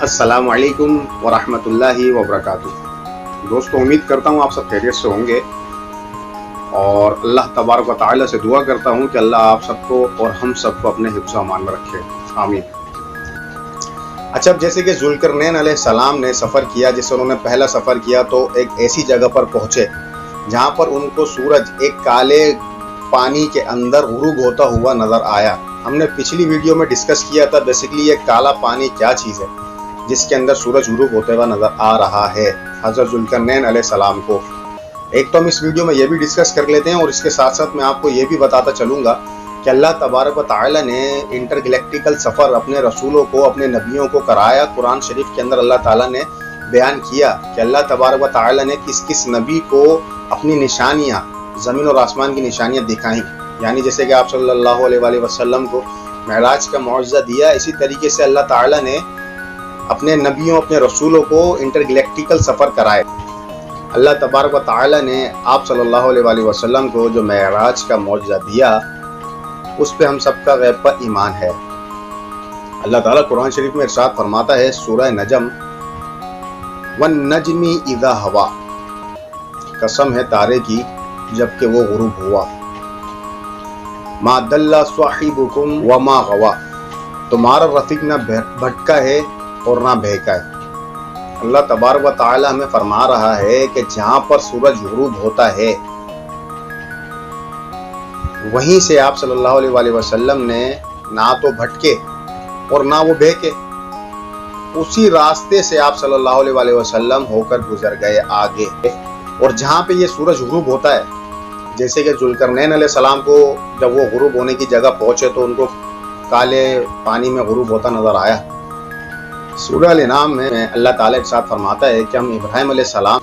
अस्सलाम वालेकुम वरहमतुल्लाहि वबरकातुह। दोस्तों, उम्मीद करता हूँ आप सब खैरियत से होंगे और अल्लाह तबारक व तआला से दुआ करता हूँ कि अल्लाह आप सबको और हम सबको अपने हिफ्ज़ व अमान में रखे। आमीन। अच्छा, जैसे कि ज़ुल्करनैन अलैहिस्सलाम ने सफ़र किया, जैसे उन्होंने पहला सफ़र किया तो एक ऐसी जगह पर पहुँचे जहाँ पर उनको सूरज एक काले पानी के अंदर गुरूब होता हुआ नज़र आया। हमने पिछली वीडियो में डिस्कस किया था बेसिकली ये काला पानी क्या चीज़ है जिसके अंदर सूरज गुरूब होते हुआ नज़र आ रहा है हज़रत ज़ुल्करनैन अलैहिस्सलाम को। एक तो हम इस वीडियो में ये भी डिस्कस कर लेते हैं और इसके साथ साथ मैं आपको ये भी बताता चलूँगा कि अल्लाह तबारक व तआला ने इंटरगैलेक्टिकल सफ़र अपने रसूलों को, अपने नबियों को कराया। कुरान शरीफ के अंदर अल्लाह ताला ने बयान किया कि अल्लाह तबारक व तआला ने किस किस नबी को अपनी निशानियाँ, ज़मीन और आसमान की निशानियाँ दिखाई। यानी जैसे कि आप सल्लल्लाहु अलैहि वसल्लम को महराज का मुआज़ा दिया, इसी तरीके से अल्लाह ताला ने अपने नबियों, अपने रसूलों को इंटरगैलेक्टिकल सफ़र कराए। अल्लाह तबारक व तआला ने आप सल्लल्लाहु अलैहि वसल्लम को जो महराज का मुआज़ा दिया उस पे हम सबका गैब पर ईमान है। अल्लाह ताला कुरान शरीफ में इरशाद फरमाता है सूरह नजम, वन नजमी इज़ा हवा, कसम है तारे की जबकि वो गुरूब हुआ। मा दल्ला स्वाहिबुकुम व मा गवा, तुम्हारा रफीक ना भटका है और ना बहका है। अल्लाह तबारक व तआला हमें फरमा रहा है कि जहाँ पर सूरज गुरूब होता है वहीं से आप सल्लल्लाहु अलैहि वसल्लम ने ना तो भटके और ना वो बहके, उसी रास्ते से आप सल्लल्लाहु अलैहि वसल्लम होकर गुजर गए आगे। और जहाँ पे ये सूरज गुरूब होता है, जैसे कि ज़ुल्करनैन अलैहिस्सलाम को जब वो गुरूब होने की जगह पहुँचे तो उनको काले पानी में गुरूब होता नज़र आया। सूरह अल-इनाम में अल्लाह ताला इरशाद फरमाता है कि हम इब्राहिम अलैहिस्सलाम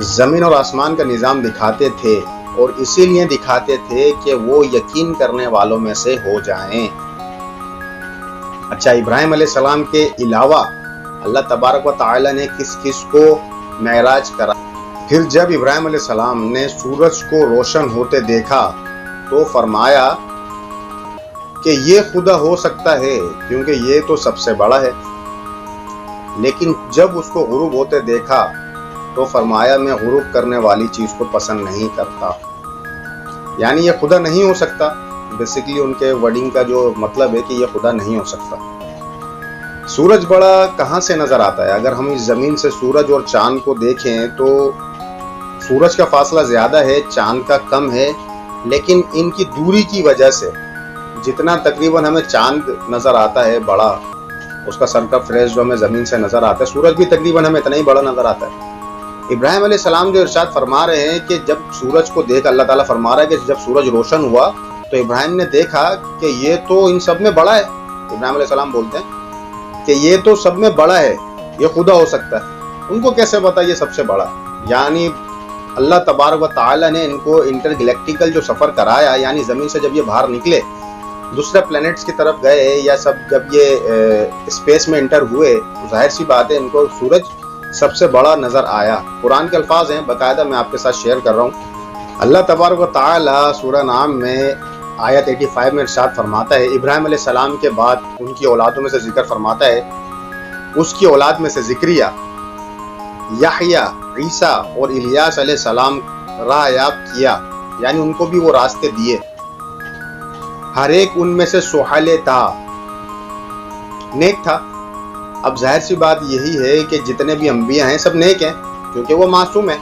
ज़मीन और आसमान का निज़ाम दिखाते थे और इसीलिए दिखाते थे कि वो यकीन करने वालों में से हो जाएं। अच्छा, इब्राहिम अलैहिस्सलाम के अलावा अल्लाह तबारक व तआला ने किस किस को महराज करा। फिर जब इब्राहिम अलैहिस्सलाम ने सूरज को रोशन होते देखा तो फरमाया कि ये खुदा हो सकता है क्योंकि ये तो सबसे बड़ा है। लेकिन जब उसको गुरूब होते देखा तो फरमाया मैं गुरूब करने वाली चीज़ को पसंद नहीं करता। यानी ये खुदा नहीं हो सकता। बेसिकली उनके वर्डिंग का जो मतलब है कि ये खुदा नहीं हो सकता। सूरज बड़ा कहाँ से नज़र आता है? अगर हम इस ज़मीन से सूरज और चाँद को देखें तो सूरज का फासला ज़्यादा है, चाँद का कम है, लेकिन इनकी दूरी की वजह से जितना तकरीबन हमें चाँद नज़र आता है बड़ा, उसका सरकमफ्रेंस जो हमें ज़मीन से नज़र आता है, सूरज भी तकरीबन हमें इतना ही बड़ा नज़र आता है। इब्राहिम अलैहिस्सलाम जो इरशाद फरमा रहे हैं कि जब सूरज को देख, अल्लाह ताला फरमा रहा है कि जब सूरज रोशन हुआ तो इब्राहिम ने देखा कि ये तो इन सब में बड़ा है। इब्राहिम अलैहिस्सलाम बोलते हैं कि ये तो सब में बड़ा है, ये खुदा हो सकता है। उनको कैसे पता ये सबसे बड़ा? यानी अल्लाह तबारक व तआला ने इनको इंटरगैलेक्टिकल जो सफ़र कराया, यानी ज़मीन से जब ये बाहर निकले दूसरे प्लैनेट्स की तरफ गए या सब जब ये स्पेस में इंटर हुए तो जाहिर सी बात है इनको सूरज सबसे बड़ा नज़र आया। कुरान के अल्फाज हैं, बाकायदा मैं आपके साथ शेयर कर रहा हूँ। अल्लाह तबारक व तआला सूरह नाम में आयत 85 में इरशाद फरमाता है, इब्राहिम अलैहिस्सलाम के बाद उनकी औलादों में से जिक्र फरमाता है, उसकी औलाद में से ज़िक्रिया, याहया, ईसा और इलियास अलैहिस्सलाम राह याब किया, यानी उनको भी वो रास्ते दिए। हर एक उनमें से सोहाले था, नेक था। अब जाहिर सी बात यही है कि जितने भी अंबिया हैं सब नेक हैं क्योंकि वो मासूम हैं,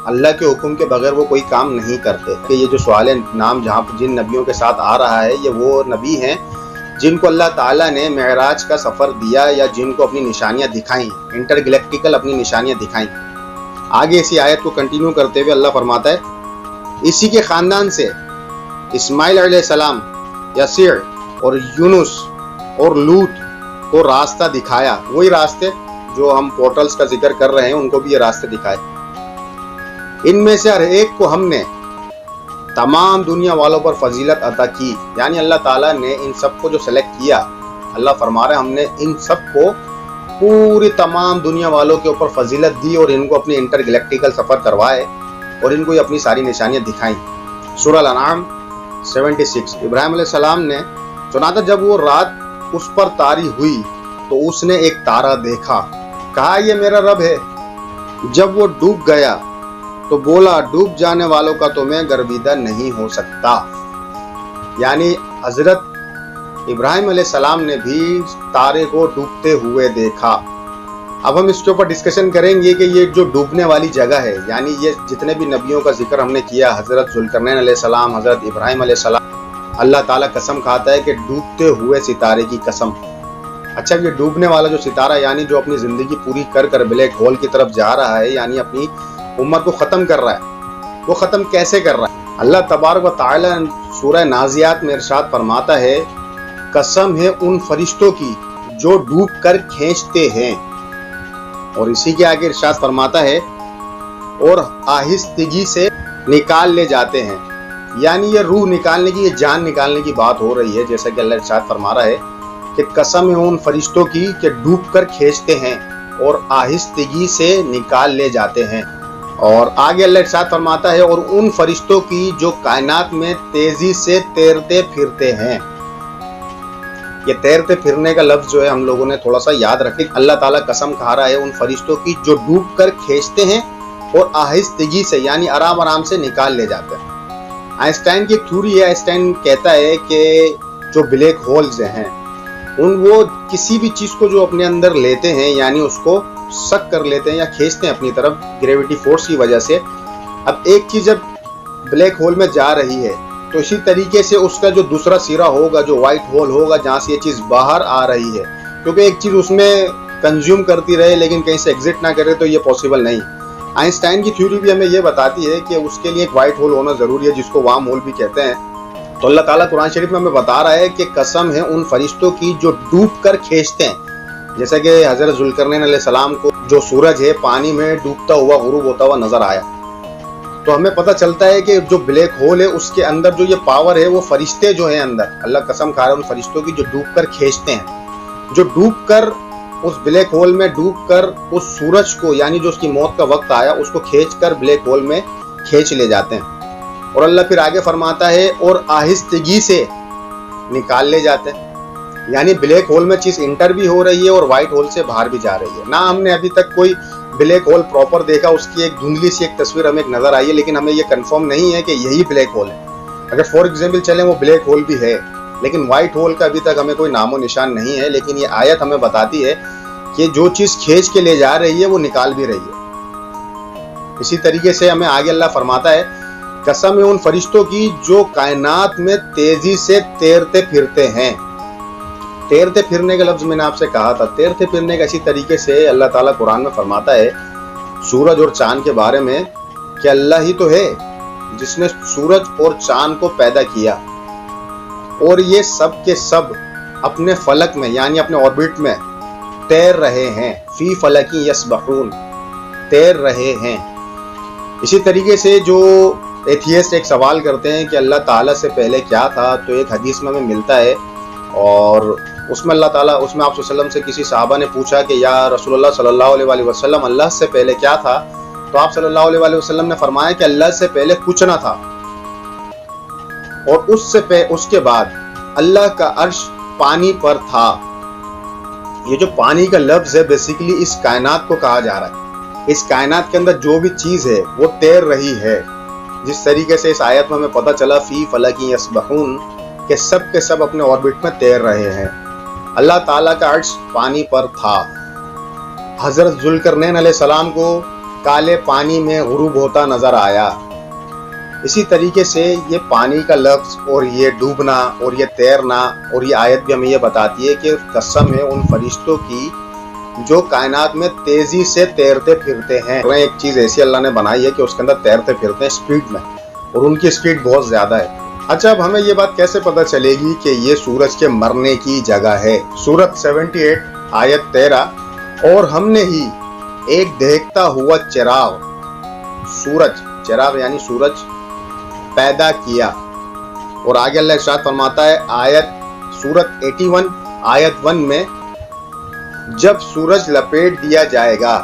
अल्लाह के हुक्म के बगैर वो कोई काम नहीं करते। कि ये जो सवाल नाम जहाँ जिन नबियों के साथ आ रहा है ये वो नबी हैं जिनको अल्लाह ताला ने महराज का सफ़र दिया या जिनको अपनी निशानियाँ दिखाई, इंटरगैलेक्टिकल अपनी निशानियाँ दिखाई। आगे इसी आयत को कंटिन्यू करते हुए अल्लाह फरमाता है, इसी के ख़ानदान से इस्माइल अलैहिस्सलाम, यसीर और यूनुस और लूत को रास्ता दिखाया। वही रास्ते जो हम पोर्टल्स का जिक्र कर रहे हैं उनको भी ये रास्ते दिखाए। इनमें से हर एक को हमने तमाम दुनिया वालों पर फजीलत अता की। यानी अल्लाह ताला ने इन सब को जो सेलेक्ट किया, अल्लाह फरमा रहे हमने इन सब को पूरी तमाम दुनिया वालों के ऊपर फजीलत दी और इनको अपनी इंटरगैलेक्टिकल सफ़र करवाए और इनको अपनी सारी निशानियाँ दिखाई। सूरह अल-अनआम 76। इब्राहिम अलैहिस्सलाम ने चुनाता जब वो रात उस पर तारी हुई तो उसने एक तारा देखा, कहा ये मेरा रब है। जब वो डूब गया तो बोला डूब जाने वालों का तो मैं गर्विदा नहीं हो सकता। यानी हजरत इब्राहिम अलैहिस्सलाम ने भी तारे को डूबते हुए देखा। अब हम इसके ऊपर डिस्कशन करेंगे कि ये जो डूबने वाली जगह है, यानी ये जितने भी नबियों का जिक्र हमने किया, हजरत जुल्करनैन अलैहिस्सलाम, हजरत इब्राहिम अलैहिस्सलाम, अल्लाह ताला कसम खाता है कि डूबते हुए सितारे की कसम। अच्छा, ये डूबने वाला जो सितारा, यानी जो अपनी जिंदगी पूरी कर कर ब्लैक होल की तरफ जा रहा है, यानी अपनी उम्र को खत्म कर रहा है, वो खत्म कैसे कर रहा है? अल्लाह तबारक व तआला सूरह नाज़ियात में इरशाद फरमाता है, कसम है उन फरिश्तों की जो डूब कर खींचते हैं। और इसी के आगे इरशाद फरमाता है और आहिस्तगी से निकाल ले जाते हैं। यानी ये रूह निकालने की, ये जान निकालने की बात हो रही है। जैसा कि अल्लाह इरशाद फरमा रहा है कि कसम है उन फरिश्तों की कि डूब कर खींचते हैं और आहिस्तगी से निकाल ले जाते हैं। और आगे अल्लाह इरशाद फरमाता है और उन फरिश्तों की जो कायनात में तेजी से तैरते फिरते हैं। ये तैरते फिरने का लफ्ज जो है हम लोगों ने थोड़ा सा याद रखें। अल्लाह ताला कसम खा रहा है उन फरिश्तों की जो डूब कर खींचते हैं और आहिस्तगी से, यानी आराम आराम से निकाल ले जाते हैं। आइंस्टाइन की थ्योरी है, आइंस्टाइन कहता है कि जो ब्लैक होल्स हैं वो किसी भी चीज को जो अपने अंदर लेते हैं, यानी उसको सक कर लेते हैं या खींचते हैं अपनी तरफ ग्रेविटी फोर्स की वजह से। अब एक चीज जब ब्लैक होल में जा रही है तो इसी तरीके से उसका जो दूसरा सिरा होगा, जो व्हाइट होल होगा, जहाँ से ये चीज बाहर आ रही है, क्योंकि एक चीज उसमें कंज्यूम करती रहे लेकिन कहीं से एग्जिट ना करे तो ये पॉसिबल नहीं। आइंस्टाइन की थ्योरी भी हमें ये बताती है कि उसके लिए एक व्हाइट होल होना जरूरी है, जिसको वार्म होल भी कहते हैं। तो अल्लाह ताला कुरान शरीफ में हमें बता रहा है कि कसम है उन फरिश्तों की जो डूब कर खींचते हैं। जैसा कि हजरत जुल्करनैन अलैहिस्सलाम को जो सूरज है पानी में डूबता हुआ, गुरूब होता हुआ नजर आया, तो हमें पता चलता है कि जो ब्लैक होल है उसके अंदर जो ये पावर है, वो फरिश्ते जो हैं अंदर, अल्लाह कसम खा रहा है उन फरिश्तों की जो डूब कर खींचते हैं, जो डूब कर उस ब्लैक होल में डूब कर उस सूरज को, यानी जो उसकी मौत का वक्त आया, उसको खींच कर ब्लैक होल में खींच ले जाते हैं। और अल्लाह फिर आगे फरमाता है और आहिस्तगी से निकाल ले जाते हैं। यानी ब्लैक होल में चीज इंटर भी हो रही है और व्हाइट होल से बाहर भी जा रही है। ना हमने अभी तक कोई ब्लैक होल प्रॉपर देखा, उसकी एक धुंधली सी एक तस्वीर हमें एक नजर आई है, लेकिन हमें ये कंफर्म नहीं है कि यही ब्लैक होल है। अगर फॉर एग्जांपल चले वो ब्लैक होल भी है, लेकिन व्हाइट होल का अभी तक हमें कोई नामो निशान नहीं है। लेकिन ये आयत हमें बताती है कि जो चीज खींच के ले जा रही है वो निकाल भी रही है। इसी तरीके से हमें आगे अल्लाह फरमाता है कसम है उन फरिश्तों की जो कायनात में तेजी से तैरते फिरते हैं। तैरते फिरने का लफ्ज मैंने आपसे कहा था, तैरते फिरने का इसी तरीके से अल्लाह ताला कुरान में फरमाता है सूरज और चांद के बारे में कि अल्लाह ही तो है जिसने सूरज और चांद को पैदा किया और ये सब के सब अपने फलक में, यानी अपने ऑर्बिट में तैर रहे हैं। फी फलकी यस्बहून, तैर रहे हैं। इसी तरीके से जो एथियस्ट एक सवाल करते हैं कि अल्लाह ताला से पहले क्या था, तो एक हदीस में हमें मिलता है और उसमें अल्लाह ताला, उसमें आप सल्लल्लाहु अलैहि वसल्लम से किसी सहाबा ने पूछा कि या रसूलुल्लाह सल्लल्लाहु अलैहि वसल्लम अल्लाह से पहले क्या था, तो आप सल्लल्लाहु अलैहि वसल्लम ने फरमाया कि अल्लाह से पहले कुछ ना था और उसके बाद अल्लाह का अर्श पानी पर था। ये जो पानी का लफ्ज है बेसिकली इस कायनात को कहा जा रहा है। इस कायनात के अंदर जो भी चीज है वो तैर रही है। जिस तरीके से इस आयत में हमें पता चला फी फलकी यस्बहून के सब अपने ऑर्बिट में तैर रहे हैं। अल्लाह ताला का अर्श पानी पर था। हजरत जुल्करनैन अलैहिस्सलाम को काले पानी में गुरूब होता नजर आया। इसी तरीके से ये पानी का लफ्ज और ये डूबना और ये तैरना और ये आयत भी हमें ये बताती है कि कसम है उन फरिश्तों की जो कायनात में तेजी से तैरते फिरते हैं। एक चीज ऐसी अल्लाह ने बनाई है कि उसके अंदर तैरते फिरते हैं स्पीड में, और उनकी स्पीड बहुत ज्यादा है। अच्छा, अब हमें ये बात कैसे पता चलेगी कि ये सूरज के मरने की जगह है? सूरत 78 आयत 13, और हमने ही एक दहकता हुआ चिराग, चिराग यानी सूरज पैदा किया। और आगे अल्लाह इरशाद फरमाता है आयत सूरत 81 आयत 1 में, जब सूरज लपेट दिया जाएगा,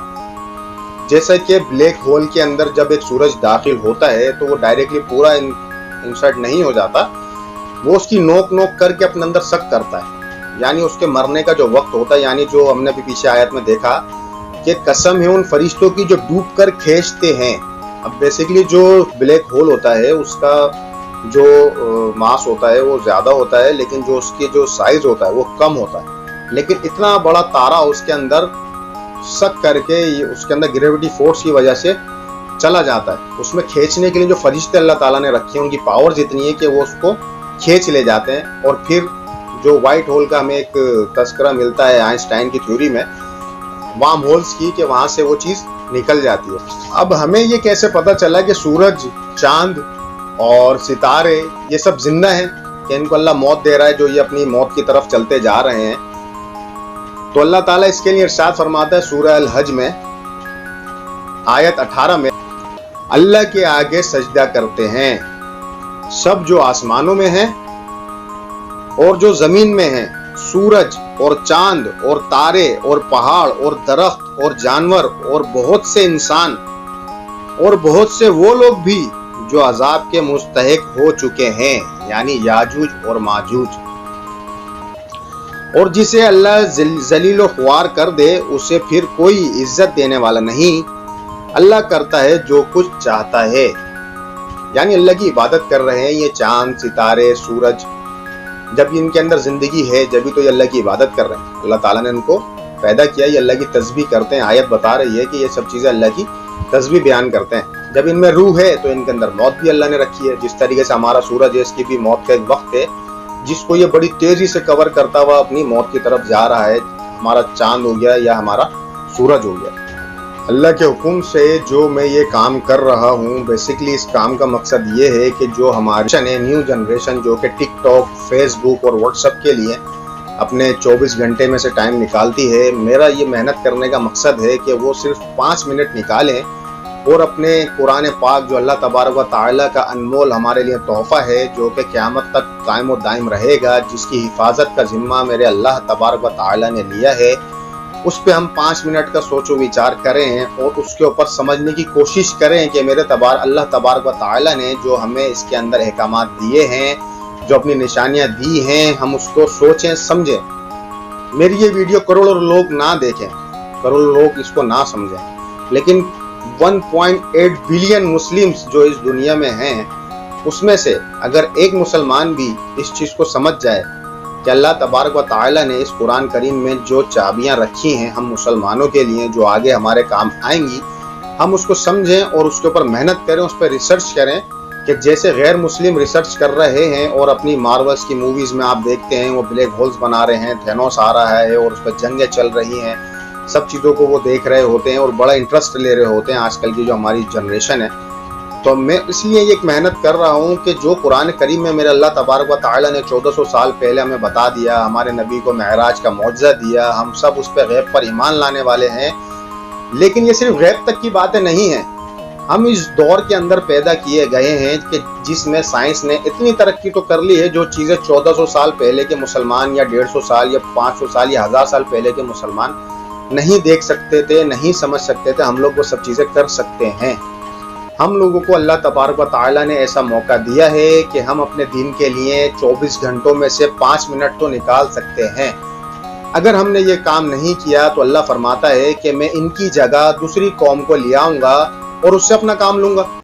जैसे कि ब्लैक होल के अंदर जब एक सूरज दाखिल होता है तो वो डायरेक्टली पूरा इंसर्ट नहीं हो जाता, वो उसकी नोक करके अपने अंदर सक करता है। यानी उसके मरने का जो वक्त होता है, यानी जो हमने भी पीछे आयत में देखा कि कसम है उन फरिश्तों की जो डूब कर खींचते हैं। अब बेसिकली जो ब्लैक होल होता है उसका जो मास होता है वो ज्यादा होता है, लेकिन जो उसकी जो साइज होता है वो कम होता है। लेकिन इतना बड़ा तारा उसके अंदर शक करके उसके अंदर ग्रेविटी फोर्स की वजह से चला जाता है। उसमें खींचने के लिए जो फरिश्ते अल्लाह ताला ने रखे हैं उनकी पावर इतनी है कि वो उसको खींच ले जाते हैं। और फिर जो व्हाइट होल का हमें एक तस्करा मिलता है आइंस्टाइन की थ्योरी में, वार्म होल्स की, कि वहां से वो चीज निकल जाती है। अब हमें ये कैसे पता चला कि सूरज, चांद और सितारे ये सब जिंदा हैं, कि इनको अल्लाह मौत दे रहा है जो ये अपनी मौत की तरफ चलते जा रहे हैं? तो अल्लाह ताला इसके लिए इरशाद फरमाता है सूरह अल हज में आयत 18 में, अल्लाह के आगे सजदा करते हैं सब जो आसमानों में हैं और जो जमीन में हैं, सूरज और चांद और तारे और पहाड़ और दरख्त और जानवर और बहुत से इंसान और बहुत से वो लोग भी जो अजाब के मुस्तहिक हो चुके हैं, यानी याजूज और माजूज। और जिसे अल्लाह जलील ख्वार कर दे उसे फिर कोई इज्जत देने वाला नहीं। अल्लाह करता है जो कुछ चाहता है। यानी अल्लाह की इबादत कर रहे हैं ये चांद, सितारे, सूरज, जब इनके अंदर जिंदगी है जब भी तो ये अल्लाह की इबादत कर रहे हैं। अल्लाह ताला ने इनको पैदा किया, ये अल्लाह की तस्बीह करते हैं। आयत बता रही है कि ये सब चीजें अल्लाह की तस्बीह बयान करते हैं। जब इनमें रूह है तो इनके अंदर मौत भी अल्लाह ने रखी है। जिस तरीके से हमारा सूरज है, इसकी भी मौत का एक वक्त है जिसको ये बड़ी तेजी से कवर करता हुआ अपनी मौत की तरफ जा रहा है। हमारा चांद हो गया या हमारा सूरज हो गया। अल्लाह के हुक्म से जो मैं ये काम कर रहा हूँ, बेसिकली इस काम का मकसद ये है कि जो हमारी न्यू जनरेशन जो कि टिकटॉक, फेसबुक और व्हाट्सएप के लिए अपने 24 घंटे में से टाइम निकालती है, मेरा ये मेहनत करने का मकसद है कि वो सिर्फ 5 मिनट निकालें और अपने कुरान पाक जो अल्लाह तबारक व तआला का अनमोल हमारे लिए तोहफा है, जो कि क़यामत तक कायम व दायम रहेगा, जिसकी हिफाजत का जिम्मा मेरे अल्लाह तबारक व तआला ने लिया है, उस पे हम 5 मिनट का सोचो विचार करें और उसके ऊपर समझने की कोशिश करें कि मेरे अल्लाह तबारक व तआला ने जो हमें इसके अंदर अहकामात दिए हैं, जो अपनी निशानियां दी हैं, हम उसको सोचें, समझें। मेरी ये वीडियो करोड़ों लोग ना देखें, करोड़ों लोग इसको ना समझें, लेकिन 1.8 बिलियन मुस्लिम्स जो इस दुनिया में हैं, उसमें से अगर एक मुसलमान भी इस चीज़ को समझ जाए कि अल्लाह तबारक व तआला ने इस कुरान करीम में जो चाबियां रखी हैं हम मुसलमानों के लिए, जो आगे हमारे काम आएंगी, हम उसको समझें और उसके ऊपर मेहनत करें, उस पर रिसर्च करें। कि जैसे गैर मुस्लिम रिसर्च कर रहे हैं और अपनी मार्वल्स की मूवीज़ में आप देखते हैं वो ब्लैक होल्स बना रहे हैं, थेनोस आ रहा है और उस पर जंगें चल रही हैं, सब चीज़ों को वो देख रहे होते हैं और बड़ा इंटरेस्ट ले रहे होते हैं आजकल की जो हमारी जनरेशन है। तो मैं इसलिए एक मेहनत कर रहा हूँ कि जो कुरान करीम में मेरे अल्लाह तबारक व तआला ने 1400 साल पहले हमें बता दिया, हमारे नबी को मेराज का मौजज़ा दिया, हम सब उस पर गैब पर ईमान लाने वाले हैं। लेकिन ये सिर्फ गैब तक की बातें नहीं हैं, हम इस दौर के अंदर पैदा किए गए हैं कि जिसमें साइंस ने इतनी तरक्की तो कर ली है, जो चीज़ें 1400 साल पहले के मुसलमान या 150 साल या 500 साल या 1000 साल पहले के मुसलमान नहीं देख सकते थे, नहीं समझ सकते थे, हम लोग वो सब चीज़ें कर सकते हैं। हम लोगों को अल्लाह तबारक व तआला ने ऐसा मौका दिया है कि हम अपने दीन के लिए 24 घंटों में से 5 मिनट तो निकाल सकते हैं। अगर हमने ये काम नहीं किया तो अल्लाह फरमाता है कि मैं इनकी जगह दूसरी कौम को ले आऊँगा और उससे अपना काम लूँगा।